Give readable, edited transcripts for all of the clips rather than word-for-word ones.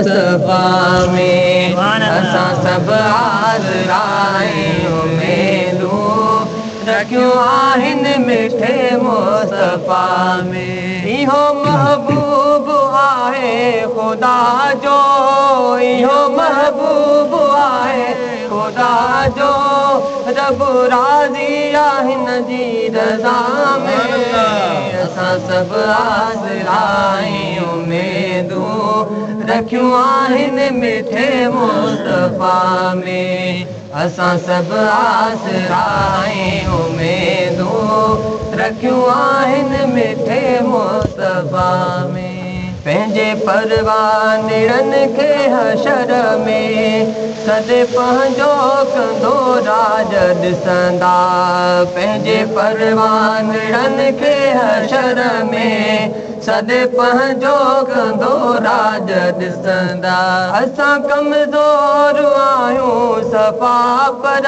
मुस्तफ़ा में असां सभु आज़राए उमेदूं रखियूं आहिनि मिठे मुस्तफ़ा में। इहो महबूब आहे ख़ुदा जो, इहो महबूब आहे ख़ुदा जो, रब राज़ी आहे हिन जी रज़ा में। असां सभु आज़राए उमेदूं रखियूं आहिनि मिठे मुस्तफ़ा में। असां सभु आसराए उमेदूं रखियूं आहिनि मिठे मुस्तफ़ा में। पंहिंजे परवानड़नि खे हशर में सदे पंहिंजो कंदो राज ॾिसंदा। पंहिंजे परवानड़नि खे हशर में सदे पंहिंजो कंदो राज ॾिसंदा। असां कमज़ोर आहियूं सफ़ा पर,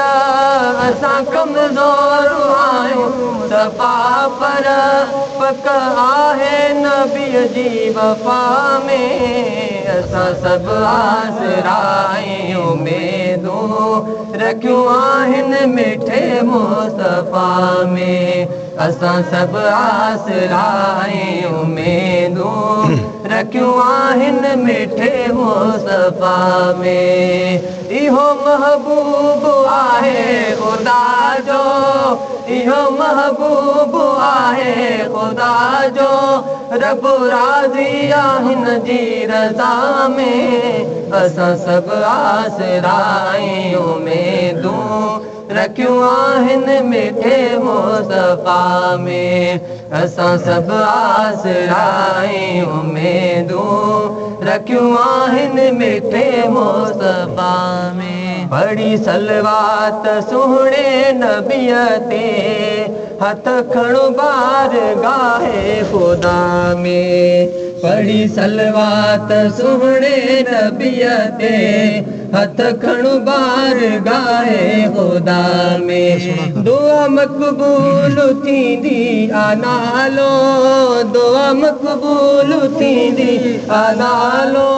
असां कमज़ोर आहियूं सफ़ा पर पक आहे नबीअ जी वफ़ा में। असां सभु आसराए उमेदूं रखियूं आहिनि मिठे मुस्तफ़ा में। असां सभु आसराए उमेदूं रखियूं आहिनि मिठे मुस्तफ़ा में। इहो महबूब आहे ख़ुदा जो, इहो महबूब आहे ख़ुदा जो, रब राज़ी आहे हिन जी रज़ा में। असां सभु आसराए उमेदूं रखियूं आहिनि मिठे मुस्तफ़ा में। असां सभु आसराए उमेदूं रखियूं आहिनि मिठे मुस्तफ़ा में। बड़ी सलवात सुहिणे नबीअ ते हथ खणो बार गाहे ख़ुदा में। बड़ी सलवात सुहिणे नबीअ ते हथ खणो बार गाहे ख़ुदा में। दुआ मक़बूल थींदी आ नालो, दुआ मक़बूल थींदी आ नालो,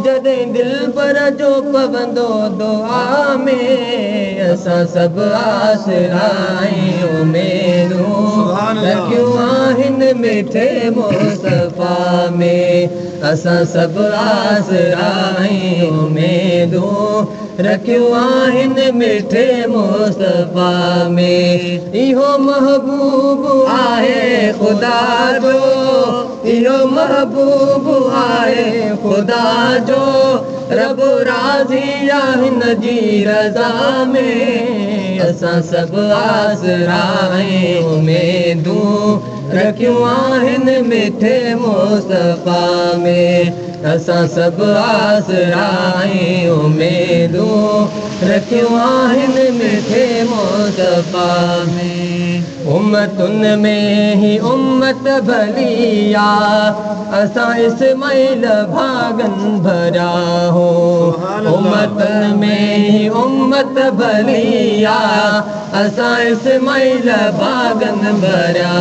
जॾहिं दिलबर जो पवंदो दुआ में। असां सभु आसराए उमेदूं रखियूं आहिनि मिठे मुस्तफ़ा में। असां सभु आसराए उमेदूं रखियूं आहिनि मिठे मुस्तफ़ा में। इहो महबूब आहे ख़ुदा जो, इहो महबूब आहे ख़ुदा जो, रब राज़ी आहे हिन जी रज़ा में। असां सभु आसराए उमेदूं रखियूं आहिनि मिठे मुस्तफ़ा में। असां सभु आसराए उमेदूं रखियूं आहिनि मिठे मुस्तफ़ा में। उम्मतुनि में ही उम्मत भली आहे, असां इस्माइल भागन भरिया हो। उम्मतुनि में ही उम्मत भली आहे, असां इस्माइल भागन भरिया।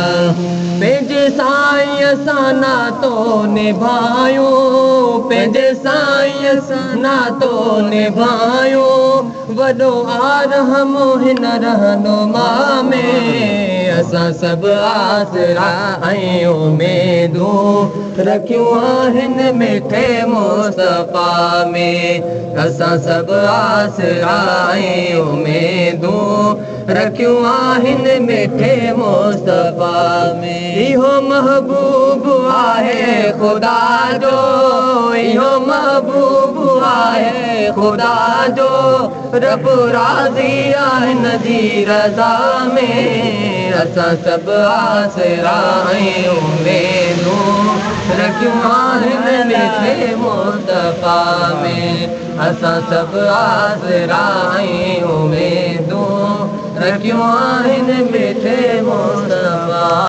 पंहिंजे साईं सां नातो निभायो, पंहिंजे साईं सां नातो निभायो, वॾो आरहमो हिन रहनुमा में। असां सभु आसराए उमेदूं रखियूं आहिनि मिठे मुस्तफ़ा में। असां सभु आसराए उमेदूं रखियूं आहिनि मिठे मुस्तफ़ा में। इहो महबूब आहे ख़ुदा जो, इहो महबूब आहे ख़ुदा जो, रब राज़ी आहे हिन जी रज़ा में। असां सभु आसराए उमेदूं रखियूं आहिनि मिठे मुस्तफ़ा में। असां सभु आसराए उमेदूं रखियूं आहिनि मिठे मुस्तफ़ा